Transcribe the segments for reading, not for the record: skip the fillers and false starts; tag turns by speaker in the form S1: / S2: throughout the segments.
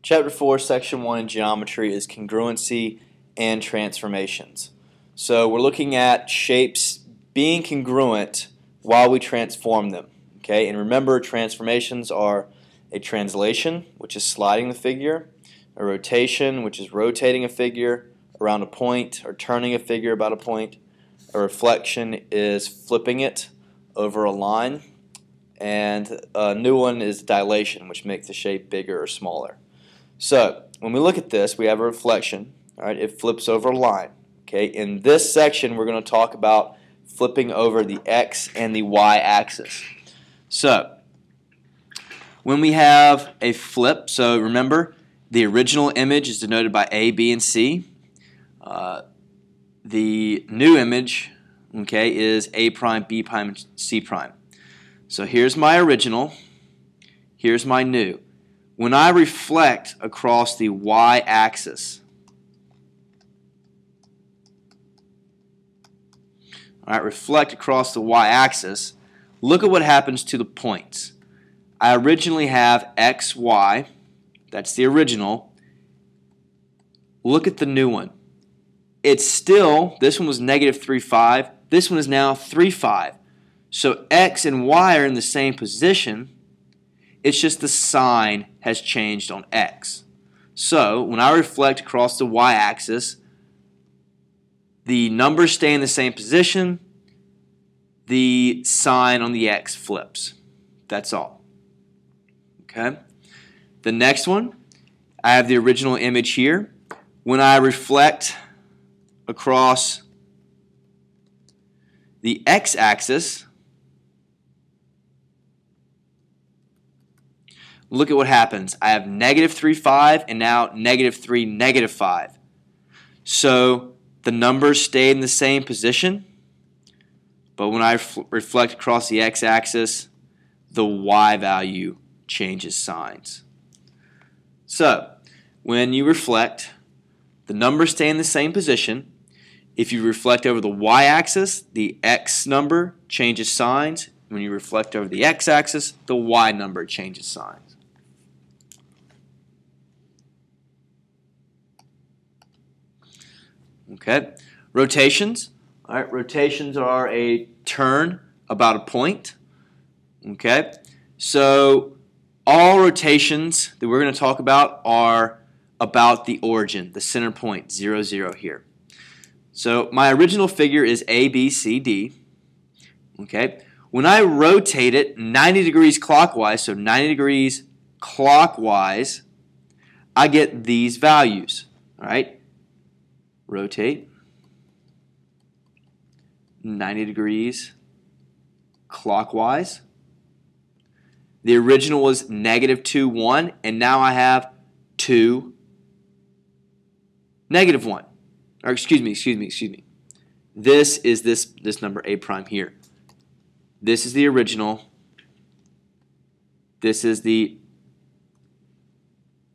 S1: Chapter 4, Section 1 in Geometry is congruency and transformations. So we're looking at shapes being congruent while we transform them. Okay, and remember, transformations are a translation, which is sliding the figure, a rotation, which is rotating a figure around a point or turning a figure about a point, a reflection is flipping it over a line, and a new one is dilation, which makes the shape bigger or smaller. So when we look at this, we have a reflection. All right, it flips over a line. Okay, in this section, we're going to talk about flipping over the x and the y axis. So when we have a flip, so remember the original image is denoted by A, B, and C. The new image, okay, is A prime, B prime, and C prime. So here's my original. Here's my new. When I reflect across the y-axis, all right, reflect across the y-axis, look at what happens to the points. I originally have x, y. That's the original. Look at the new one. It's still, this one was negative 3, 5. This one is now 3, 5. So x and y are in the same position. It's just the sign has changed on x. So when I reflect across the y-axis, the numbers stay in the same position. The sign on the x flips. That's all. Okay. The next one, I have the original image here. When I reflect across the x-axis, look at what happens. I have negative 3, 5, and now negative 3, negative 5. So the numbers stay in the same position, but when I reflect across the x-axis, the y value changes signs. So when you reflect, the numbers stay in the same position. If you reflect over the y-axis, the x number changes signs. When you reflect over the x-axis, the y number changes signs. Okay, rotations. All right, rotations are a turn about a point. Okay, so all rotations that we're going to talk about are about the origin, the center point, 0, 0 here. So my original figure is A, B, C, D. Okay, when I rotate it 90 degrees clockwise, so 90 degrees clockwise, I get these values. All right. Rotate 90 degrees clockwise. The original was negative 2, 1, and now I have 2, negative 1. Or excuse me. This is this number A prime here. This is the original. This is the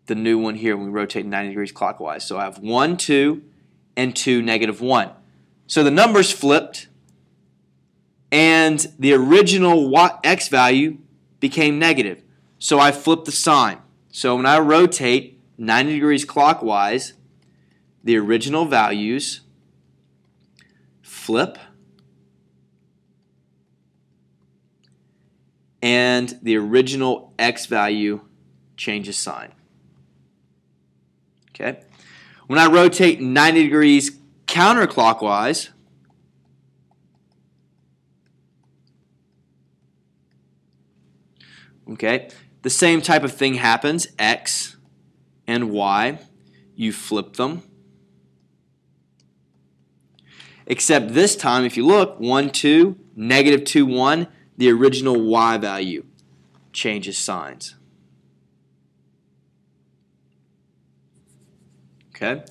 S1: new one here when we rotate 90 degrees clockwise. So I have 1, 2, and 2, negative 1. So the numbers flipped, and the original x value became negative. So I flipped the sign. So when I rotate 90 degrees clockwise, the original values flip, and the original x value changes sign. Okay. When I rotate 90 degrees counterclockwise, okay, the same type of thing happens. X and y, you flip them. Except this time, if you look, 1, 2, negative 2, 1, the original y value changes signs. Okay.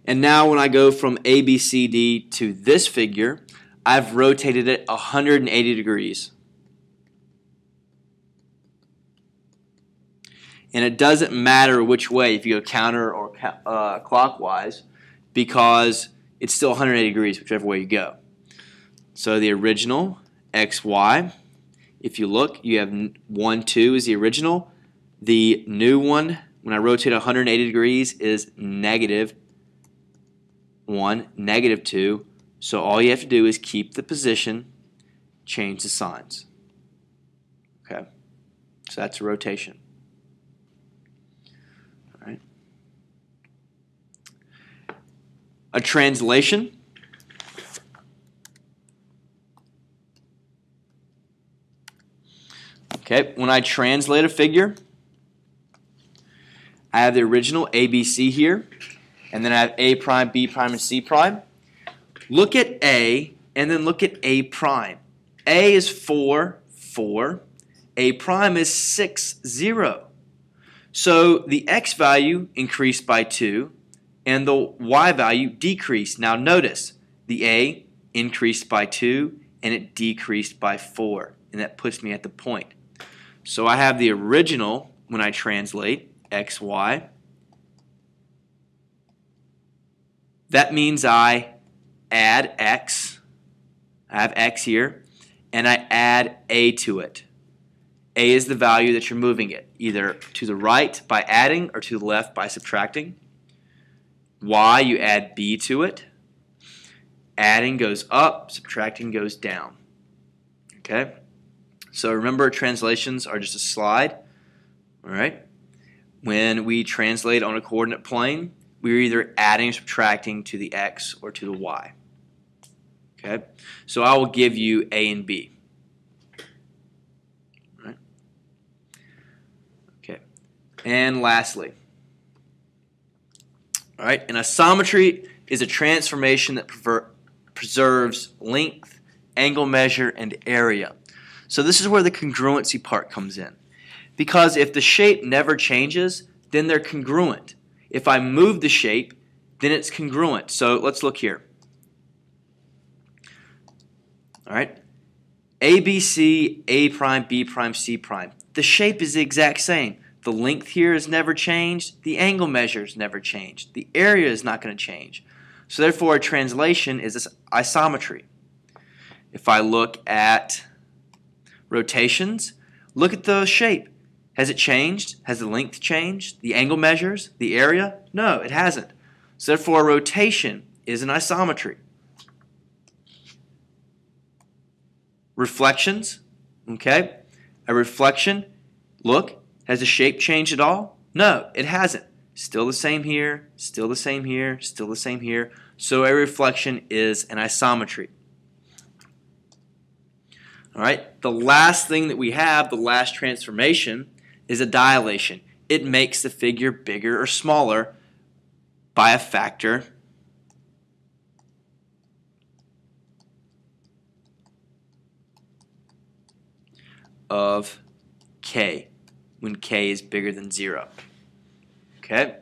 S1: And now when I go from A, B, C, D to this figure, I've rotated it 180 degrees. And it doesn't matter which way, if you go counter or clockwise, because it's still 180 degrees whichever way you go. So the original, x, y, if you look, you have 1, 2 is the original. The new one, when I rotate 180 degrees is -1, -2. So all you have to do is keep the position, change the signs. Okay, so that's a rotation. All right. A translation. Okay, when I translate a figure, I have the original ABC here, and then I have A prime, B prime, and C prime. Look at A, and then look at A prime. A is 4, 4. A prime is 6, 0. So the X value increased by 2, and the Y value decreased. Now notice, the A increased by 2, and it decreased by 4, and that puts me at the point. So I have the original when I translate, X, Y. That means I add X. I have X here, and I add A to it. A is the value that you're moving it, either to the right by adding or to the left by subtracting. Y, you add B to it. Adding goes up, subtracting goes down. Okay? So remember, translations are just a slide. All right? When we translate on a coordinate plane, we're either adding or subtracting to the X or to the Y. Okay? So I will give you A and B. All right? Okay. And lastly, all right, an isometry is a transformation that preserves length, angle measure, and area. So this is where the congruency part comes in. Because if the shape never changes, then they're congruent. If I move the shape, then it's congruent. So let's look here. All right, ABC, A prime, B prime, C prime. The shape is the exact same. The length here has never changed. The angle measure has never changed. The area is not going to change. So therefore, a translation is this isometry. If I look at rotations, look at the shape. Has it changed? Has the length changed? The angle measures? The area? No, it hasn't. So therefore, a rotation is an isometry. Reflections, okay? A reflection, look, has the shape changed at all? No, it hasn't. Still the same here, still the same here, still the same here. So a reflection is an isometry. All right, the last thing that we have, the last transformation, is a dilation. It makes the figure bigger or smaller by a factor of K, when K is bigger than 0. Okay?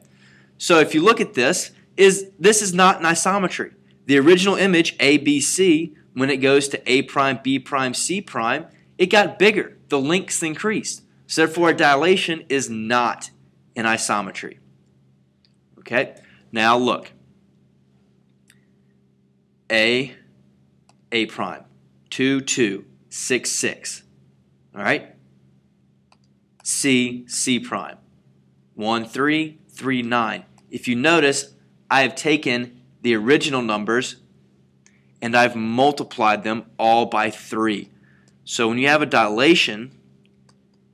S1: So if you look at this is not an isometry. The original image, ABC, when it goes to A prime, B prime, C prime, it got bigger. The lengths increased. So therefore, a dilation is not an isometry. Okay? Now look. A prime, 2, 2, 6, 6. All right? C prime, 1, 3, 3, 9. If you notice, I have taken the original numbers and I've multiplied them all by 3. So when you have a dilation,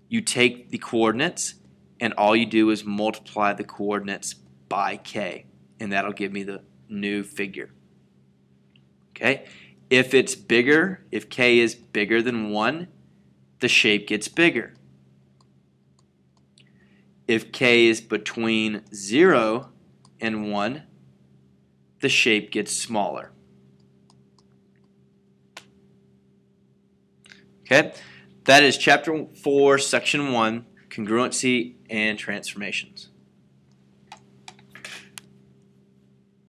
S1: you take the coordinates and all you do is multiply the coordinates by K, and that'll give me the new figure. Okay? If it's bigger, if K is bigger than 1, the shape gets bigger. If K is between 0 and 1, the shape gets smaller. Okay? That is Chapter 4, Section 1, Congruency and Transformations.